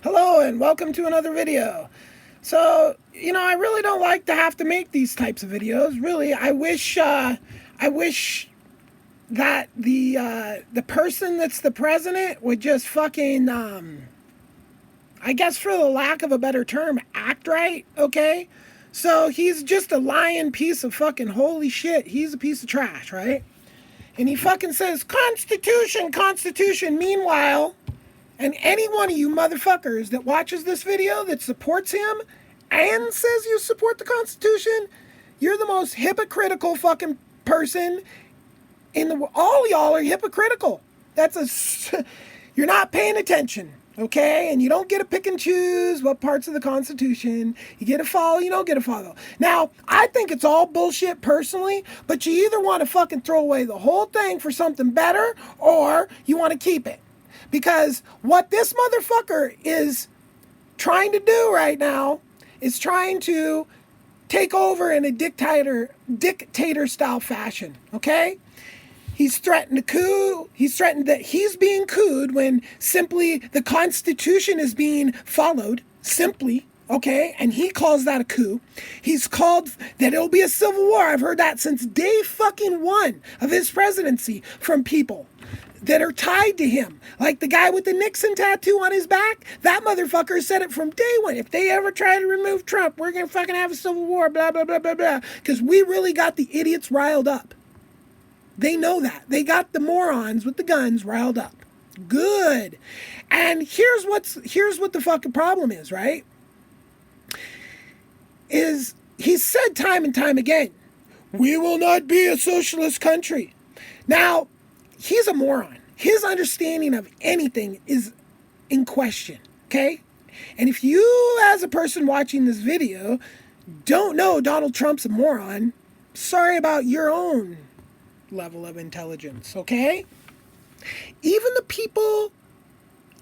Hello and welcome to another video. So, I really don't like to have to make these types of videos. Really, I wish that the person that's the president would just fucking, I guess for the lack of a better term, act right, okay? So he's just a lying piece of fucking holy shit. He's a piece of trash, right? And he fucking says, Constitution, Constitution. Meanwhile, and any one of you motherfuckers that watches this video that supports him and says you support the Constitution, you're the most hypocritical fucking person in the world. All y'all are hypocritical. You're not paying attention, okay? And you don't get to pick and choose what parts of the Constitution you get to follow, you don't get to follow. Now, I think it's all bullshit personally, but you either want to fucking throw away the whole thing for something better or you want to keep it. Because what this motherfucker is trying to do right now is trying to take over in a dictator style fashion, okay? He's threatened a coup. He's threatened that he's being couped when simply the Constitution is being followed, simply, okay? And he calls that a coup. He's called that it'll be a civil war. I've heard that since day fucking one of his presidency from people that are tied to him. Like the guy with the Nixon tattoo on his back, that motherfucker said it from day one. If they ever try to remove Trump, we're going to fucking have a civil war, blah, blah, blah, blah, blah. Because we really got the idiots riled up. They know that. They got the morons with the guns riled up. Good. And here's what the fucking problem is, right? Is he's said time and time again, we will not be a socialist country. Now, he's a moron. His understanding of anything is in question, okay? And if you, as a person watching this video, don't know Donald Trump's a moron, sorry about your own level of intelligence, okay? Even the people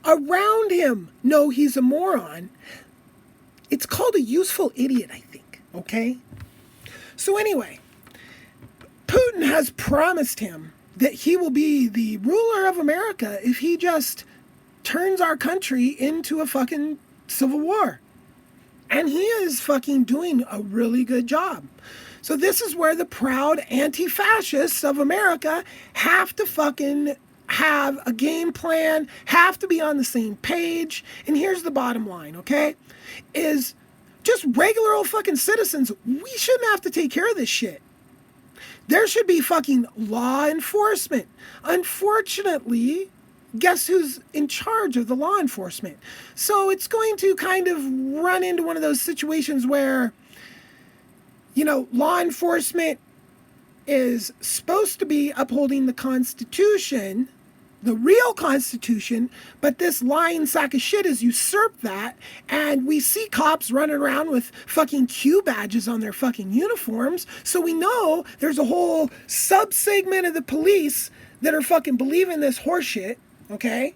around him know he's a moron. It's called a useful idiot, I think, okay? So anyway, Putin has promised him that he will be the ruler of America if he just turns our country into a fucking civil war. And he is fucking doing a really good job. So this is where the proud anti-fascists of America have to fucking have a game plan, have to be on the same page. And here's the bottom line, okay? Is just regular old fucking citizens, we shouldn't have to take care of this shit. There should be fucking law enforcement. Unfortunately, guess who's in charge of the law enforcement? So it's going to kind of run into one of those situations where, law enforcement is supposed to be upholding the Constitution, the real Constitution, but this lying sack of shit has usurped that, and we see cops running around with fucking Q badges on their fucking uniforms, so we know there's a whole sub-segment of the police that are fucking believing this horseshit, okay?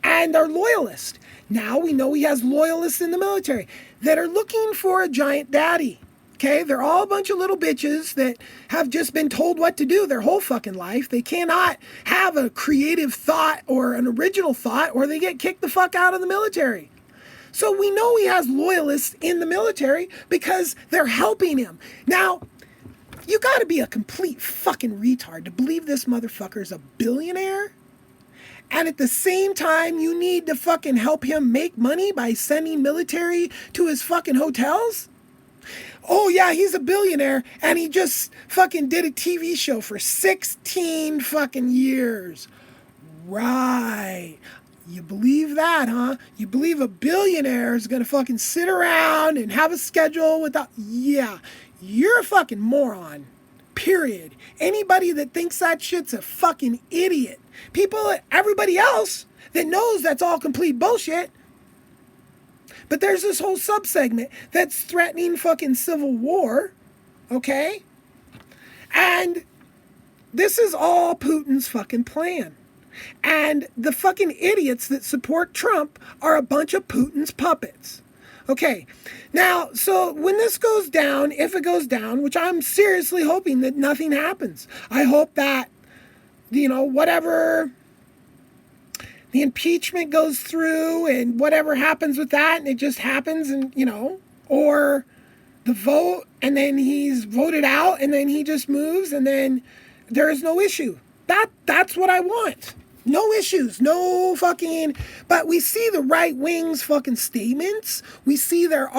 And are loyalists. Now we know he has loyalists in the military that are looking for a giant daddy. Okay, they're all a bunch of little bitches that have just been told what to do their whole fucking life. They cannot have a creative thought or an original thought or they get kicked the fuck out of the military. So we know he has loyalists in the military because they're helping him. Now, you gotta be a complete fucking retard to believe this motherfucker's a billionaire. And at the same time, you need to fucking help him make money by sending military to his fucking hotels? Oh yeah, he's a billionaire and he just fucking did a TV show for 16 fucking years. Right. You believe that, huh? You believe a billionaire is gonna fucking sit around and have a schedule without... Yeah, you're a fucking moron. Period. Anybody that thinks that shit's a fucking idiot. Everybody else that knows that's all complete bullshit. But there's this whole subsegment that's threatening fucking civil war, okay? And this is all Putin's fucking plan. And the fucking idiots that support Trump are a bunch of Putin's puppets. Okay, now, so when this goes down, if it goes down, which I'm seriously hoping that nothing happens. I hope that, whatever the impeachment goes through and whatever happens with that, and it just happens, and or the vote, and then he's voted out, and then he just moves, and then there is no issue. That's what I want. No issues, no fucking, but we see the right wing's fucking statements. We see their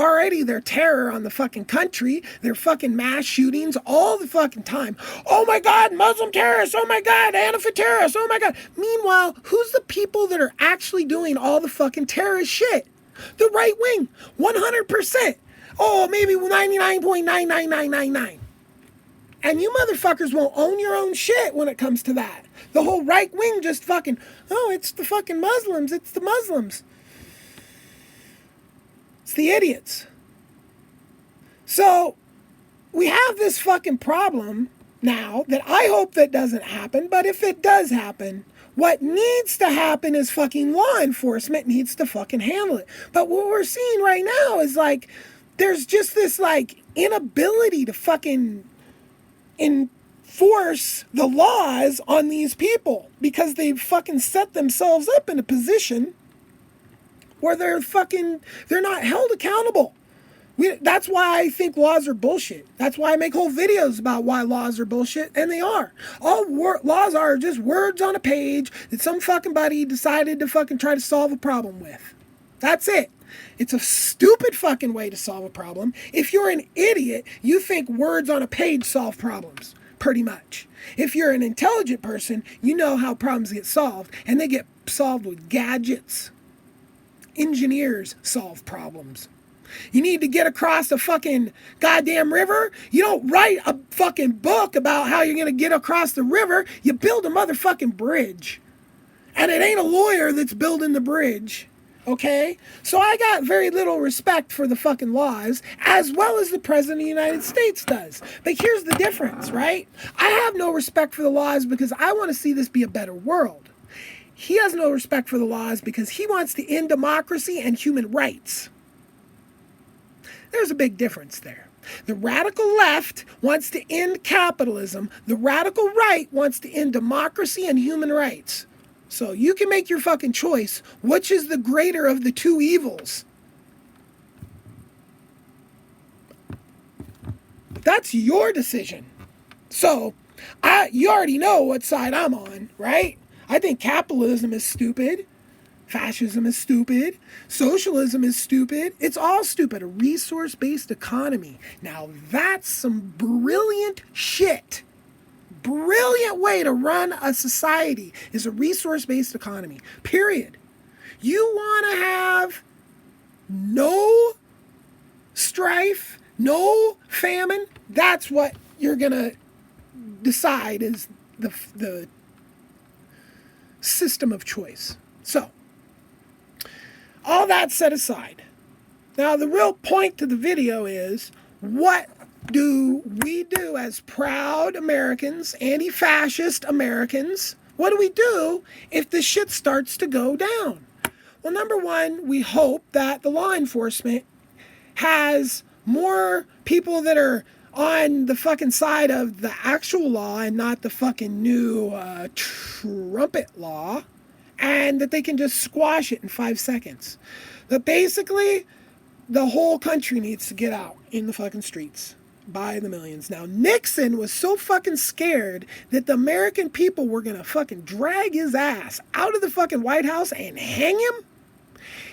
terror on the fucking country, their fucking mass shootings all the fucking time. Oh my God, Muslim terrorists. Oh my God, Antifa terrorists. Oh my God. Meanwhile, who's the people that are actually doing all the fucking terrorist shit? The right wing, 100%. Oh, maybe 99.99999. And you motherfuckers won't own your own shit when it comes to that. The whole right wing just fucking, oh, it's the fucking Muslims. It's the Muslims. It's the idiots. So we have this fucking problem now that I hope that doesn't happen. But if it does happen, what needs to happen is fucking law enforcement needs to fucking handle it. But what we're seeing right now is like, there's just this like inability to fucking enforce the laws on these people because they've fucking set themselves up in a position where they're not held accountable. That's why I think laws are bullshit. That's why I make whole videos about why laws are bullshit, and they are. All laws are just words on a page that some fucking buddy decided to fucking try to solve a problem with. That's it. It's a stupid fucking way to solve a problem. If you're an idiot, you think words on a page solve problems, pretty much. If you're an intelligent person, you know how problems get solved, and they get solved with gadgets. Engineers solve problems. You need to get across a fucking goddamn river. You don't write a fucking book about how you're going to get across the river. You build a motherfucking bridge. And it ain't a lawyer that's building the bridge. Okay? So I got very little respect for the fucking laws, as well as the President of the United States does. But here's the difference, right? I have no respect for the laws because I want to see this be a better world. He has no respect for the laws because he wants to end democracy and human rights. There's a big difference there. The radical left wants to end capitalism. The radical right wants to end democracy and human rights. So you can make your fucking choice. Which is the greater of the two evils? That's your decision. So you already know what side I'm on, right? I think capitalism is stupid. Fascism is stupid. Socialism is stupid. It's all stupid. A resource-based economy. Now that's some brilliant shit. Brilliant way to run a society is a resource-based economy. Period. You want to have no strife, no famine. That's what you're going to decide is the system of choice. So, all that set aside. Now, the real point to the video is, what do we do as proud Americans, anti-fascist Americans? What do we do if the shit starts to go down? Well, number one, we hope that the law enforcement has more people that are on the fucking side of the actual law and not the fucking new trumpet law, and that they can just squash it in 5 seconds. But basically, the whole country needs to get out in the fucking streets by the millions. Now, Nixon was so fucking scared that the American people were gonna fucking drag his ass out of the fucking White House and hang him.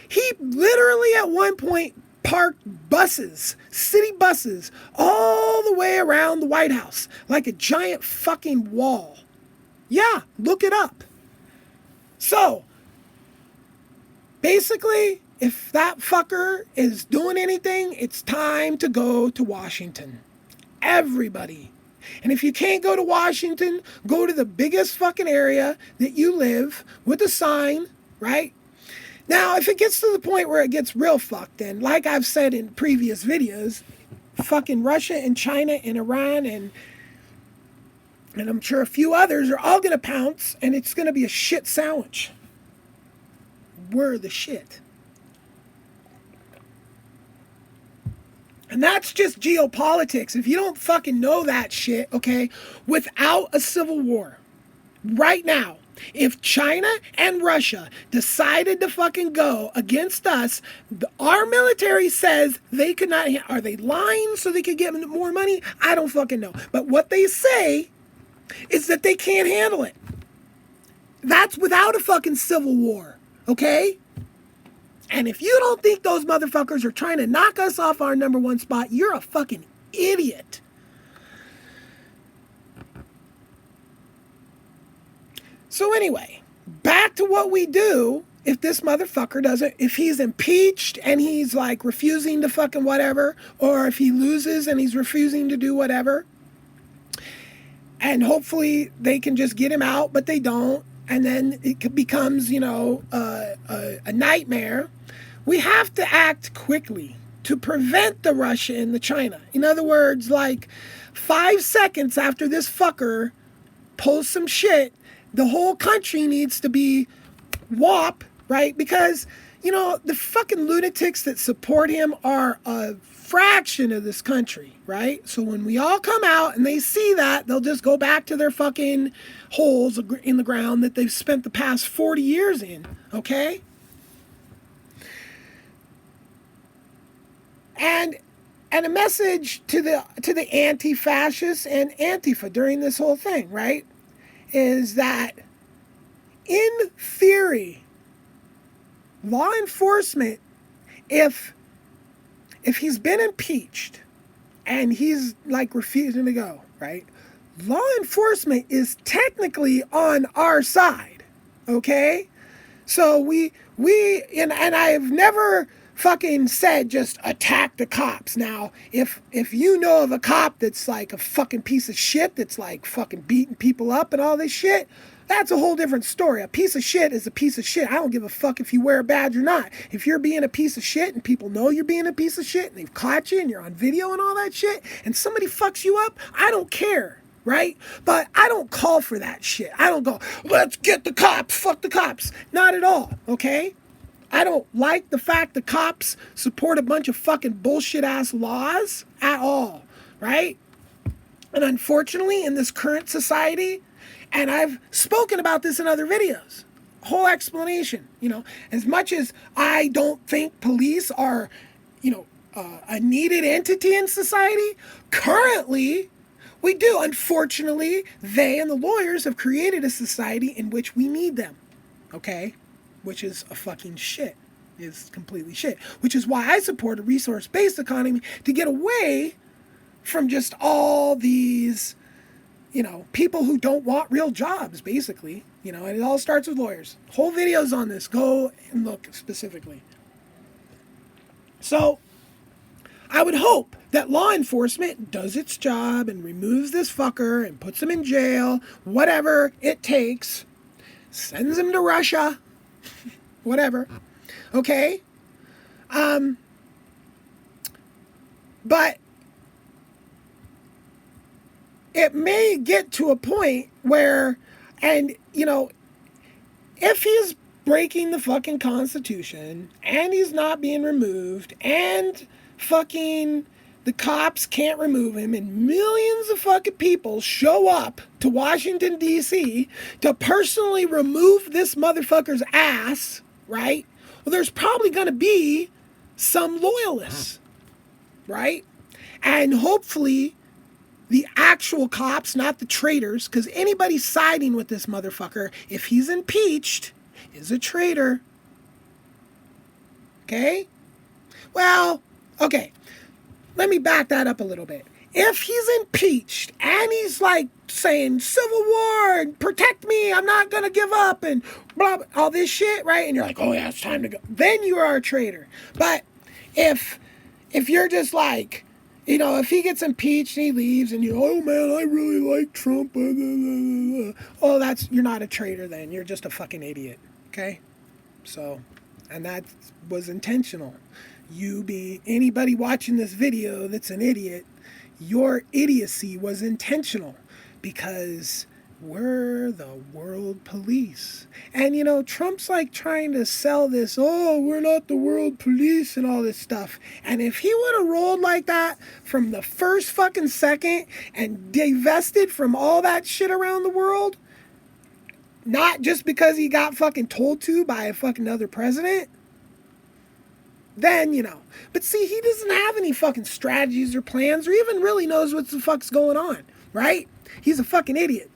He literally at one point parked buses, city buses, all the way around the White House like a giant fucking wall. Yeah, look it up. So, basically, if that fucker is doing anything, it's time to go to Washington. Everybody. And if you can't go to Washington, go to the biggest fucking area that you live with a sign, right? Now, if it gets to the point where it gets real fucked, and like I've said in previous videos, fucking Russia and China and Iran and I'm sure a few others are all going to pounce, and it's going to be a shit sandwich. We're the shit. And that's just geopolitics. If you don't fucking know that shit, okay, without a civil war, right now, If China and Russia decided to fucking go against us, our military says they could not. Are they lying so they could get more money? I don't fucking know. But what they say is that they can't handle it. That's without a fucking civil war, okay? And if you don't think those motherfuckers are trying to knock us off our number one spot, you're a fucking idiot. So anyway, back to what we do if this motherfucker doesn't, if he's impeached and he's like refusing to fucking whatever, or if he loses and he's refusing to do whatever, and hopefully they can just get him out, but they don't, and then it becomes, you know, a nightmare. We have to act quickly to prevent the Russia and the China. In other words, like 5 seconds after this fucker pulls some shit, the whole country needs to be WAP, right? Because, you know, the fucking lunatics that support him are a fraction of this country, right? So when we all come out and they see that, they'll just go back to their fucking holes in the ground that they've spent the past 40 years in, okay? And a message to the anti-fascists and Antifa during this whole thing, right? Is that in theory, law enforcement, if he's been impeached and he's like refusing to go, right? Law enforcement is technically on our side, okay? So and I've never fucking said just attack the cops. Now, if you know of a cop that's like a fucking piece of shit, that's like fucking beating people up and all this shit, that's a whole different story. A piece of shit is a piece of shit. I don't give a fuck if you wear a badge or not. If you're being a piece of shit and people know you're being a piece of shit and they've caught you and you're on video and all that shit and somebody fucks you up, I don't care, right? But I don't call for that shit. I don't go, let's get the cops, fuck the cops. Not at all, okay? I don't like the fact the cops support a bunch of fucking bullshit ass laws at all, right? And unfortunately, in this current society, and I've spoken about this in other videos, whole explanation, you know, as much as I don't think police are, you know, a needed entity in society, currently we do. Unfortunately, they and the lawyers have created a society in which we need them, okay? Which is a fucking shit, is completely shit. Which is why I support a resource-based economy, to get away from just all these, you know, people who don't want real jobs, basically. You know, and it all starts with lawyers. Whole videos on this. Go and look specifically. So, I would hope that law enforcement does its job and removes this fucker and puts him in jail, whatever it takes, sends him to Russia, whatever, okay? But it may get to a point where, and, you know, if he's breaking the fucking Constitution and he's not being removed and fucking the cops can't remove him and millions of fucking people show up to Washington, D.C. to personally remove this motherfucker's ass, right? Well, there's probably going to be some loyalists, right? And hopefully the actual cops, not the traitors, because anybody siding with this motherfucker, if he's impeached, is a traitor. Okay? Well, okay. Let me back that up a little bit. If he's impeached and he's like saying civil war and protect me, I'm not going to give up and blah, blah, all this shit, right? And you're like, oh yeah, it's time to go. Then you are a traitor. But if you're just like, you know, if he gets impeached and he leaves and you, oh man, I really like Trump. Oh, you're not a traitor then. You're just a fucking idiot. Okay? So, and that was intentional. Anybody watching this video that's an idiot, your idiocy was intentional because we're the world police. And, you know, Trump's like trying to sell this, oh, we're not the world police and all this stuff. And if he would have rolled like that from the first fucking second and divested from all that shit around the world, not just because he got fucking told to by a fucking other president, then, But see, he doesn't have any fucking strategies or plans or even really knows what the fuck's going on, right? He's a fucking idiot.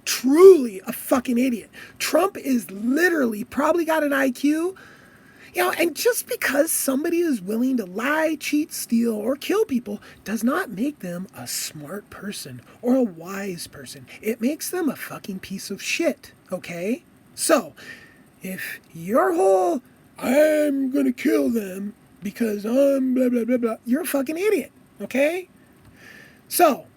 Truly a fucking idiot. Trump is literally probably got an IQ. And just because somebody is willing to lie, cheat, steal, or kill people does not make them a smart person or a wise person. It makes them a fucking piece of shit, okay? So, if your whole, I'm gonna kill them because I'm blah, blah, blah, blah, you're a fucking idiot, okay? So,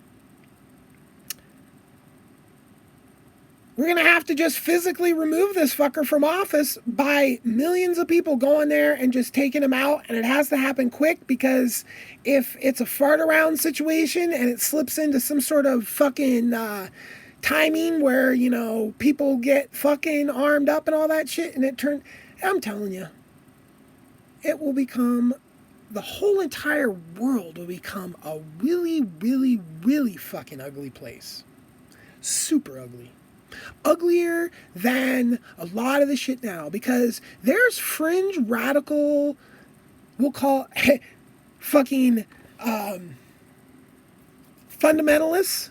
we're going to have to just physically remove this fucker from office by millions of people going there and just taking him out. And it has to happen quick, because if it's a fart around situation and it slips into some sort of fucking timing where, people get fucking armed up and all that shit, and I'm telling you, it will become, the whole entire world will become a really, really, really fucking ugly place. Super ugly. Uglier than a lot of the shit now, because there's fringe radical, we'll call fucking fundamentalists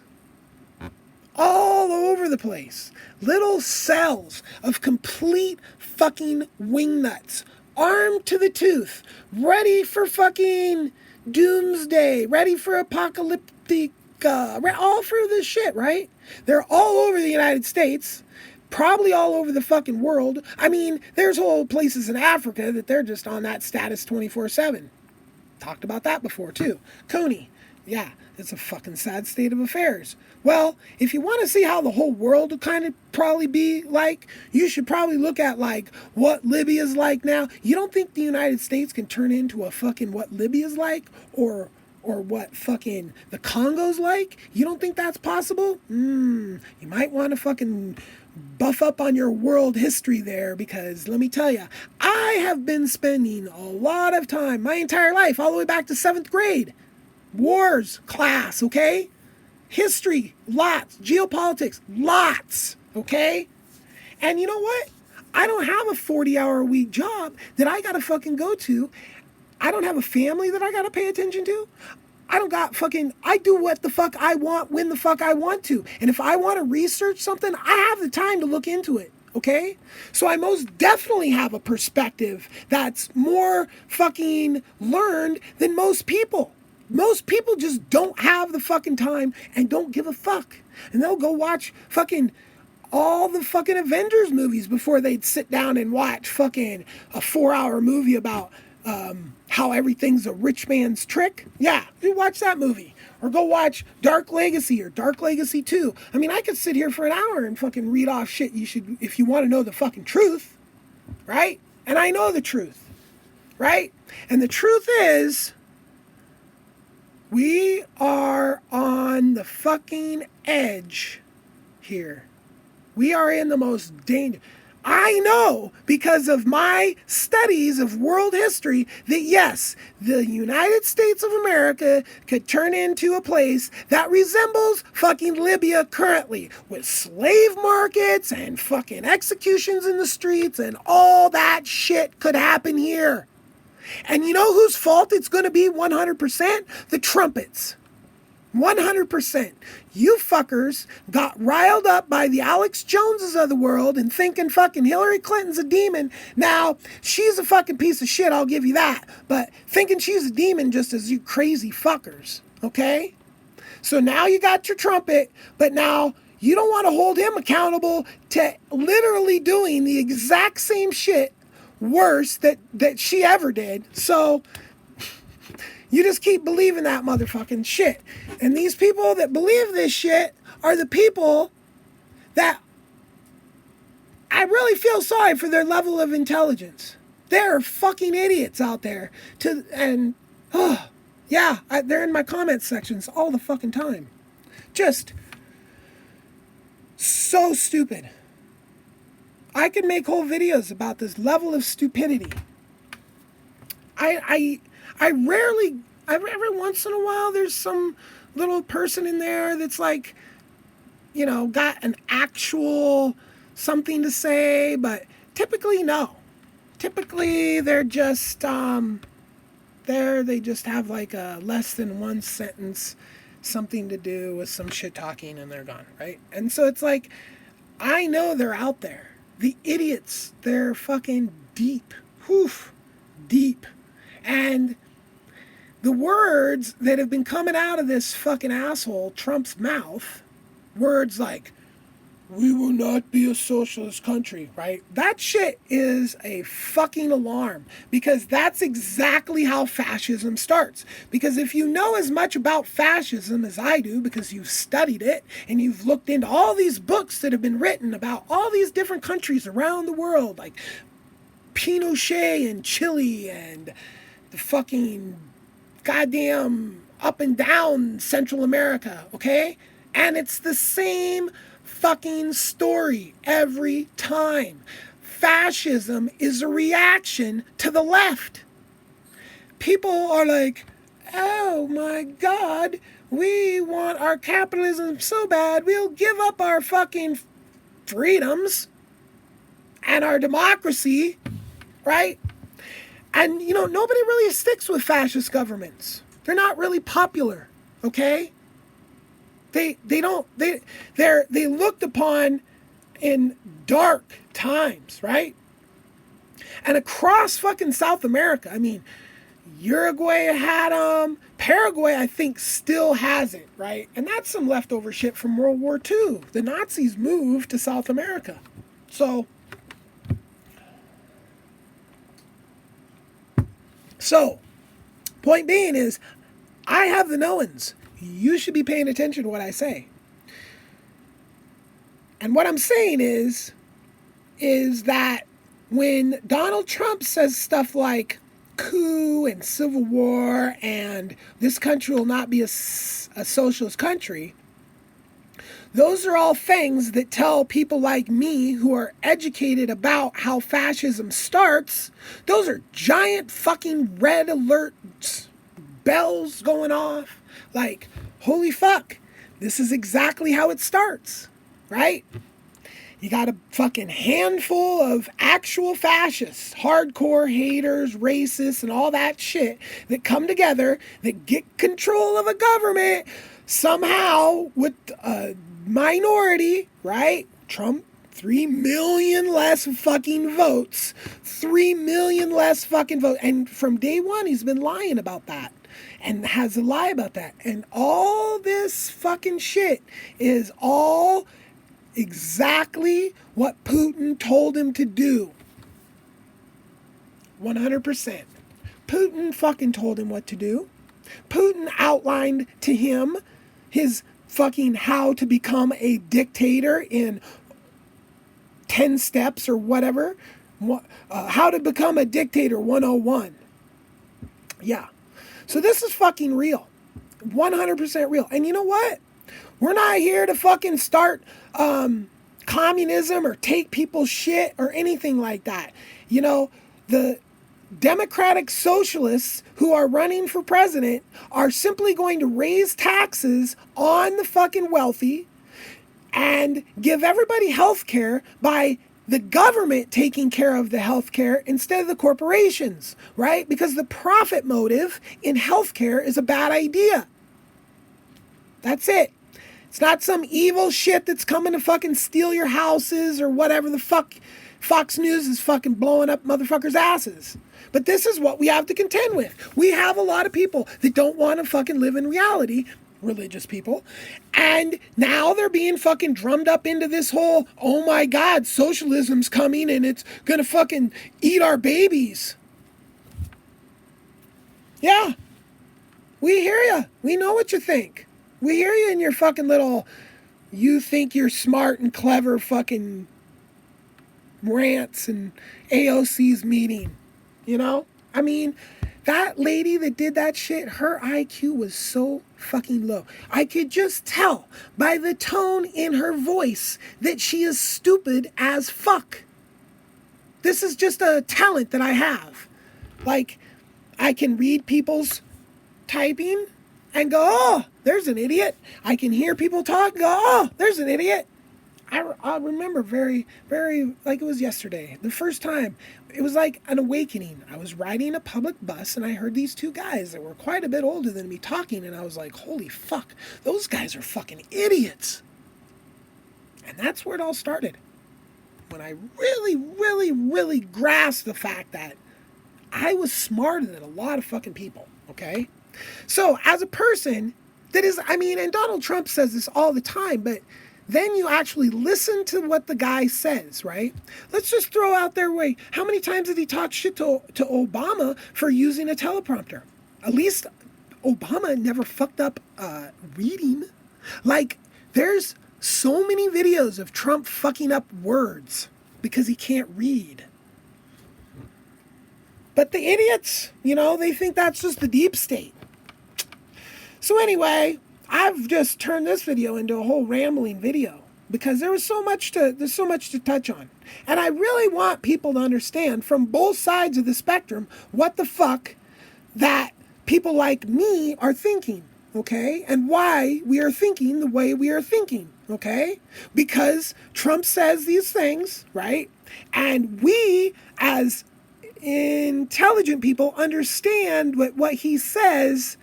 all over the place. Little cells of complete fucking wingnuts, armed to the tooth, ready for fucking doomsday, ready for apocalyptic, all for this shit, right? They're all over the United States, probably all over the fucking world. I mean, there's whole places in Africa that they're just on that status 24/7. Talked about that before too. Coney, yeah, it's a fucking sad state of affairs. Well, if you want to see how the whole world would kind of probably be like, you should probably look at like what Libya's like now. You don't think the United States can turn into a fucking what Libya's like, or what fucking the Congo's like? You don't think that's possible? You might want to fucking buff up on your world history there, because let me tell you, I have been spending a lot of time, my entire life, all the way back to 7th grade. Wars class, okay? History, lots. Geopolitics, lots, okay? And you know what? I don't have a 40-hour-a-week job that I gotta fucking go to. I don't have a family that I gotta pay attention to. I do what the fuck I want when the fuck I want to. And if I want to research something, I have the time to look into it, okay? So I most definitely have a perspective that's more fucking learned than most people. Most people just don't have the fucking time and don't give a fuck. And they'll go watch fucking all the fucking Avengers movies before they'd sit down and watch fucking a 4-hour movie about how everything's a rich man's trick. Yeah, you watch that movie. Or go watch Dark Legacy or Dark Legacy 2. I mean, I could sit here for an hour and fucking read off shit you should, if you want to know the fucking truth, right? And I know the truth, right? And the truth is, we are on the fucking edge here. We are in the most danger. I know, because of my studies of world history, that yes, the United States of America could turn into a place that resembles fucking Libya currently, with slave markets and fucking executions in the streets, and all that shit could happen here. And you know whose fault it's going to be 100%? The trumpets. 100%. You fuckers got riled up by the Alex Joneses of the world and thinking fucking Hillary Clinton's a demon. Now, she's a fucking piece of shit, I'll give you that. But thinking she's a demon just as you crazy fuckers, okay? So now you got your trumpet, but now you don't want to hold him accountable to literally doing the exact same shit worse that she ever did. So you just keep believing that motherfucking shit. And these people that believe this shit are the people that I really feel sorry for their level of intelligence. There are fucking idiots out there. They're in my comment sections all the fucking time. Just so stupid. I could make whole videos about this level of stupidity. Every once in a while, there's some little person in there that's like, got an actual something to say, but typically no. Typically they're just they just have like a less than one sentence, something to do with some shit talking, and they're gone, right? And so it's like, I know they're out there. The idiots, they're fucking deep. Whew, deep. And the words that have been coming out of this fucking asshole Trump's mouth, words like, we will not be a socialist country, right? That shit is a fucking alarm, because that's exactly how fascism starts. Because if you know as much about fascism as I do, because you've studied it and you've looked into all these books that have been written about all these different countries around the world, like Pinochet in Chile and the fucking goddamn up and down Central America, okay? And it's the same fucking story every time. Fascism is a reaction to the left. People are like, oh my God, we want our capitalism so bad, we'll give up our fucking freedoms and our democracy, right? And, you know, nobody really sticks with fascist governments. They're not really popular, okay? They're looked upon in dark times, right? And across fucking South America, I mean, Uruguay had them. Paraguay, I think, still has it, right? And that's some leftover shit from World War II. The Nazis moved to South America. So, point being is, I have the knowings. You should be paying attention to what I say. And what I'm saying is that when Donald Trump says stuff like coup and civil war and this country will not be a socialist country, those are all things that tell people like me who are educated about how fascism starts. Those are giant fucking red alerts, bells going off. Like, holy fuck, this is exactly how it starts, right? You got a fucking handful of actual fascists, hardcore haters, racists, and all that shit that come together, that get control of a government somehow with a minority, right? Trump, 3 million less fucking votes. 3 million less fucking votes. And from day one, he's been lying about that. And has a lie about that. And all this fucking shit is all exactly what Putin told him to do. 100%. Putin fucking told him what to do. Putin outlined to him his fucking how to become a dictator in 10 steps or whatever. How to become a dictator 101. Yeah. So this is fucking real. 100% real. And you know what? We're not here to fucking start communism or take people's shit or anything like that. You know, the democratic socialists who are running for president are simply going to raise taxes on the fucking wealthy and give everybody health care by the government taking care of the healthcare instead of the corporations, right? Because the profit motive in healthcare is a bad idea. That's it. It's not some evil shit that's coming to fucking steal your houses or whatever the fuck Fox News is fucking blowing up motherfuckers' asses. But this is what we have to contend with. We have a lot of people that don't want to fucking live in reality, religious people, and now they're being fucking drummed up into this whole, oh my God, socialism's coming and it's gonna fucking eat our babies. Yeah, we hear you. We know what you think. We hear you in your fucking little, you think you're smart and clever fucking rants and AOC's meeting, you know? I mean, that lady that did that shit, her IQ was so fucking low. I could just tell by the tone in her voice that she is stupid as fuck. This is just a talent that I have. Like, I can read people's typing and go, oh, there's an idiot. I can hear people talk and go, oh, there's an idiot. I remember very, very, like it was yesterday. The first time, it was like an awakening. I was riding a public bus and I heard these two guys that were quite a bit older than me talking, and I was like, holy fuck, those guys are fucking idiots. And that's where it all started. When I really, really, really grasped the fact that I was smarter than a lot of fucking people, okay? So, as a person that is, I mean, and Donald Trump says this all the time, but then you actually listen to what the guy says, right? Let's just throw out there, wait, how many times did he talk shit to Obama for using a teleprompter? At least Obama never fucked up reading. Like, there's so many videos of Trump fucking up words because he can't read. But the idiots, they think that's just the deep state. So anyway, I've just turned this video into a whole rambling video because there's so much to touch on. And I really want people to understand from both sides of the spectrum what the fuck that people like me are thinking, okay? And why we are thinking the way we are thinking, okay? Because Trump says these things, right? And we, as intelligent people, understand what he says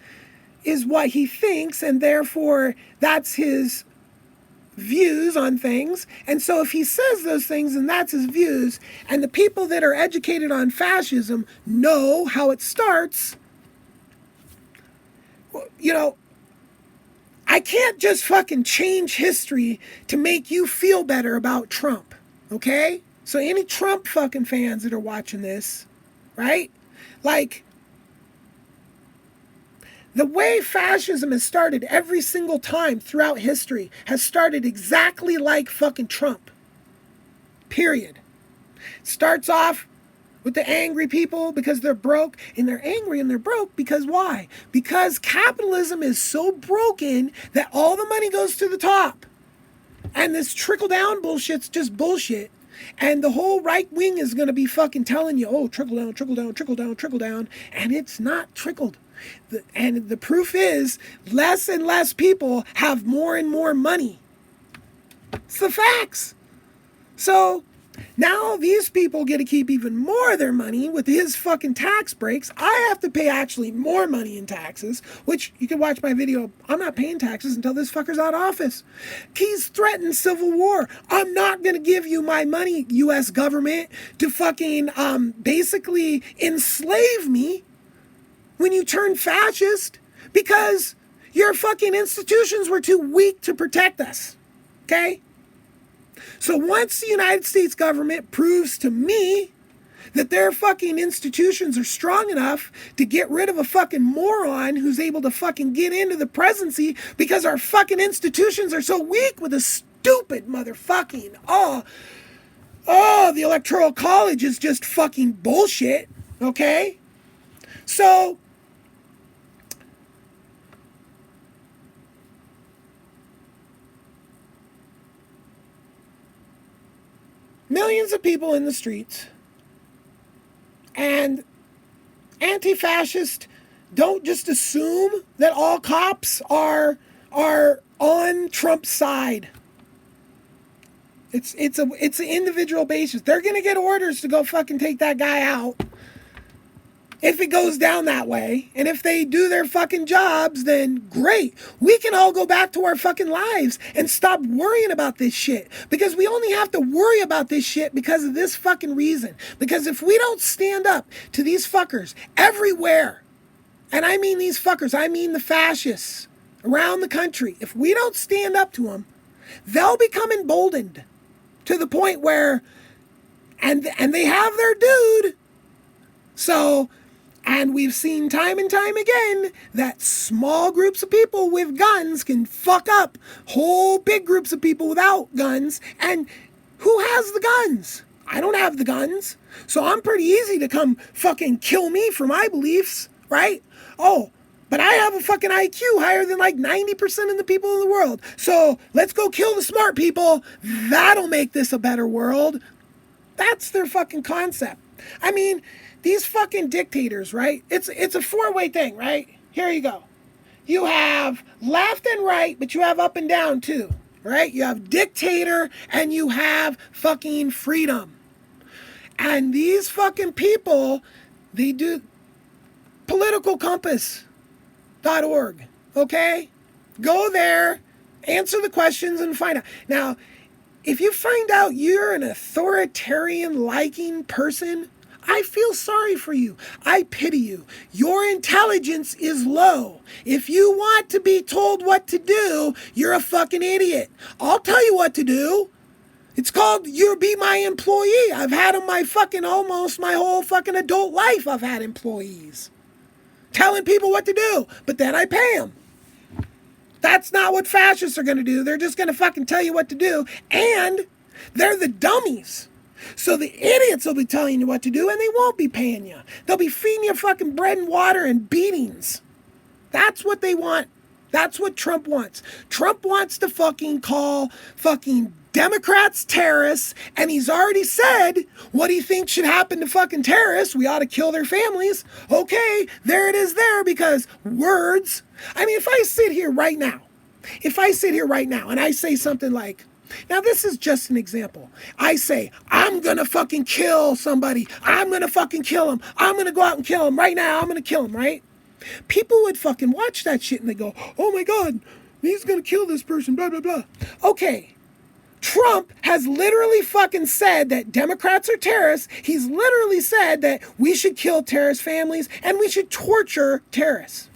is what he thinks, and therefore that's his views on things. And so if he says those things and that's his views, and the people that are educated on fascism know how it starts, I can't just fucking change history to make you feel better about Trump, okay? So any Trump fucking fans that are watching this, right? Like, the way fascism has started every single time throughout history has started exactly like fucking Trump. Period. It starts off with the angry people because they're broke, and they're angry and they're broke because why? Because capitalism is so broken that all the money goes to the top. And this trickle-down bullshit's just bullshit. And the whole right wing is going to be fucking telling you, oh, trickle down, trickle down, trickle down, trickle down. And it's not trickled. And the proof is less and less people have more and more money. It's the facts. So now these people get to keep even more of their money with his fucking tax breaks. I have to pay actually more money in taxes, which you can watch my video. I'm not paying taxes until this fucker's out of office. He's threatened civil war. I'm not going to give you my money, U.S. government, to fucking basically enslave me when you turn fascist, because your fucking institutions were too weak to protect us. Okay? So once the United States government proves to me that their fucking institutions are strong enough to get rid of a fucking moron who's able to fucking get into the presidency because our fucking institutions are so weak with a stupid motherfucking, the Electoral College is just fucking bullshit. Okay? So millions of people in the streets, and anti-fascists don't just assume that all cops are on Trump's side. It's an individual basis. They're gonna get orders to go fucking take that guy out if it goes down that way. And if they do their fucking jobs, then great. We can all go back to our fucking lives and stop worrying about this shit. Because we only have to worry about this shit because of this fucking reason. Because if we don't stand up to these fuckers everywhere, and I mean these fuckers, I mean the fascists around the country, if we don't stand up to them, they'll become emboldened to the point where, and they have their dude. So, and we've seen time and time again that small groups of people with guns can fuck up whole big groups of people without guns. And who has the guns? I don't have the guns. So I'm pretty easy to come fucking kill me for my beliefs, right? Oh, but I have a fucking IQ higher than like 90% of the people in the world. So let's go kill the smart people. That'll make this a better world. That's their fucking concept. I mean, these fucking dictators, right? It's a four-way thing, right? Here you go. You have left and right, but you have up and down too. right? You have dictator and you have fucking freedom. And these fucking people, they do politicalcompass.org, okay? Go there, answer the questions and find out. Now, if you find out you're an authoritarian liking person, I feel sorry for you. I pity you. Your intelligence is low. If you want to be told what to do, you're a fucking idiot. I'll tell you what to do. It's called you be my employee. I've had them almost my whole fucking adult life. I've had employees telling people what to do, but then I pay them. That's not what fascists are going to do. They're just going to fucking tell you what to do, and they're the dummies. So the idiots will be telling you what to do, and they won't be paying you. They'll be feeding you fucking bread and water and beatings. That's what they want. That's what Trump wants. Trump wants to fucking call fucking Democrats terrorists, and he's already said what he thinks should happen to fucking terrorists. We ought to kill their families. Okay, there it is there, because words. I mean, if I sit here right now and I say something like, now this is just an example. I say, I'm gonna fucking kill somebody. I'm gonna fucking kill him. I'm gonna go out and kill him right now. I'm gonna kill him, right? People would fucking watch that shit and they go, oh my God, he's gonna kill this person, blah, blah, blah. Okay. Trump has literally fucking said that Democrats are terrorists. He's literally said that we should kill terrorist families and we should torture terrorists.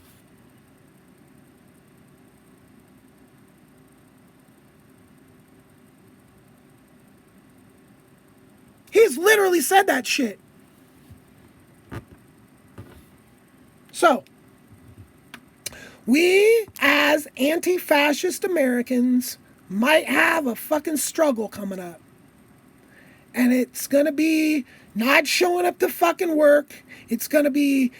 He's literally said that shit. So, we as anti-fascist Americans might have a fucking struggle coming up. And it's gonna be not showing up to fucking work. It's gonna be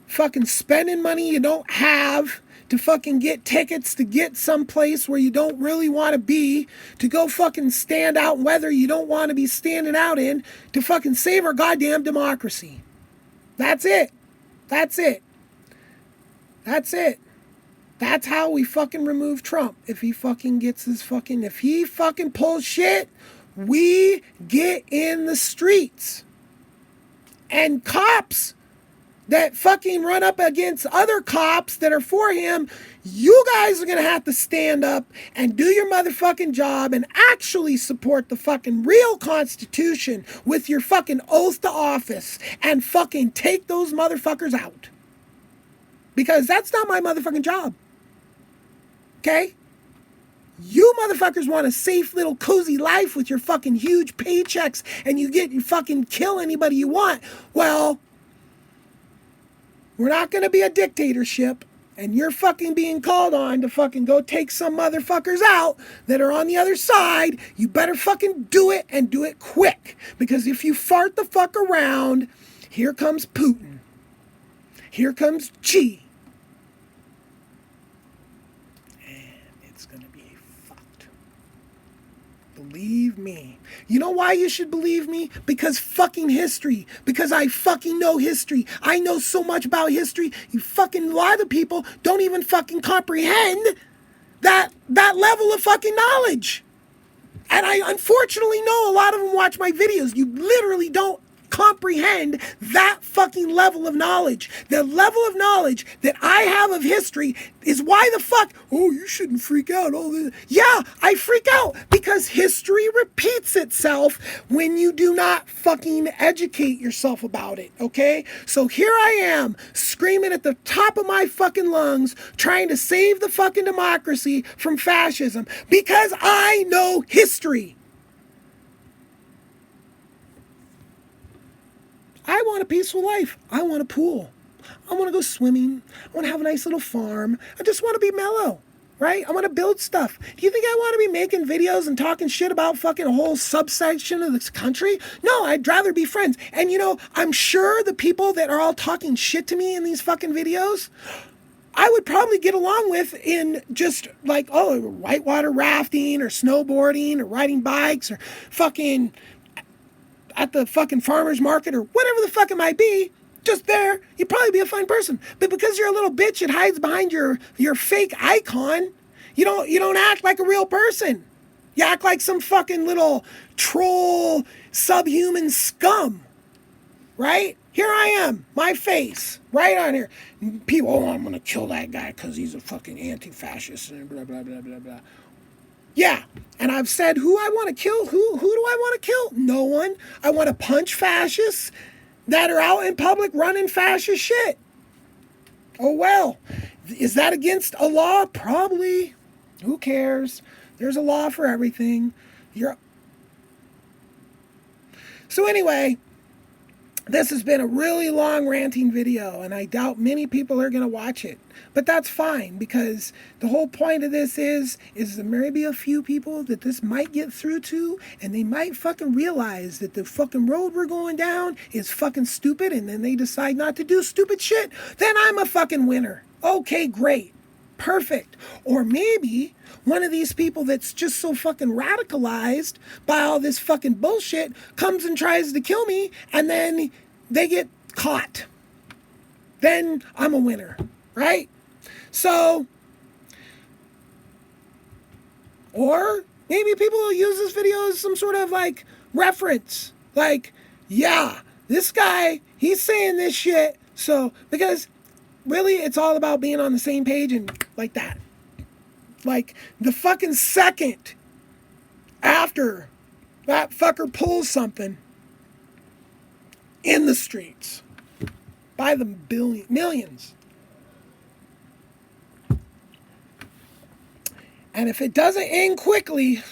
fucking spending money you don't have to fucking get tickets to get someplace where you don't really want to be, to go fucking stand out in weather you don't want to be standing out in, to fucking save our goddamn democracy. That's it. That's it. That's it. That's how we fucking remove Trump. If he fucking pulls shit, we get in the streets. And cops that fucking run up against other cops that are for him, you guys are gonna have to stand up and do your motherfucking job and actually support the fucking real Constitution with your fucking oath to office and fucking take those motherfuckers out. Because that's not my motherfucking job. Okay? You motherfuckers want a safe little cozy life with your fucking huge paychecks and you fucking kill anybody you want. Well, we're not going to be a dictatorship, and you're fucking being called on to fucking go take some motherfuckers out that are on the other side. You better fucking do it and do it quick. Because if you fart the fuck around, here comes Putin. Here comes Xi. Believe me. You know why you should believe me? Because fucking history. Because I fucking know history. I know so much about history. You fucking, a lot of people don't even fucking comprehend that level of fucking knowledge. And I unfortunately know a lot of them watch my videos. You literally don't comprehend that fucking level of knowledge. The level of knowledge that I have of history is why the fuck, oh, you shouldn't freak out. All this. Yeah, I freak out because history repeats itself when you do not fucking educate yourself about it, okay? So here I am screaming at the top of my fucking lungs trying to save the fucking democracy from fascism because I know history. I want a peaceful life. I want a pool. I want to go swimming. I want to have a nice little farm. I just want to be mellow, right? I want to build stuff. Do you think I want to be making videos and talking shit about fucking a whole subsection of this country? No, I'd rather be friends. And you know, I'm sure the people that are all talking shit to me in these fucking videos, I would probably get along with in just like, oh, whitewater rafting or snowboarding or riding bikes or fucking at the fucking farmer's market or whatever the fuck it might be, just there, you'd probably be a fine person. But because you're a little bitch that hides behind your fake icon, you don't act like a real person. You act like some fucking little troll subhuman scum, right? Here I am, my face, right on here. People, oh, I'm going to kill that guy because he's a fucking anti-fascist and blah, blah, blah, blah, blah. Yeah, and I've said who I want to kill. Who do I want to kill? No one. I want to punch fascists that are out in public running fascist shit. Oh, well. Is that against a law? Probably. Who cares? There's a law for everything. So anyway, this has been a really long ranting video, and I doubt many people are going to watch it. But that's fine, because the whole point of this is there may be a few people that this might get through to, and they might fucking realize that the fucking road we're going down is fucking stupid, and then they decide not to do stupid shit. Then I'm a fucking winner. Okay, great. Perfect. Or maybe one of these people that's just so fucking radicalized by all this fucking bullshit comes and tries to kill me, and then they get caught. Then I'm a winner, right? So, or maybe people will use this video as some sort of like reference. Like, yeah, this guy, he's saying this shit. So, because really it's all about being on the same page and like that. Like, the fucking second after that fucker pulls something in the streets by the millions. And if it doesn't end quickly,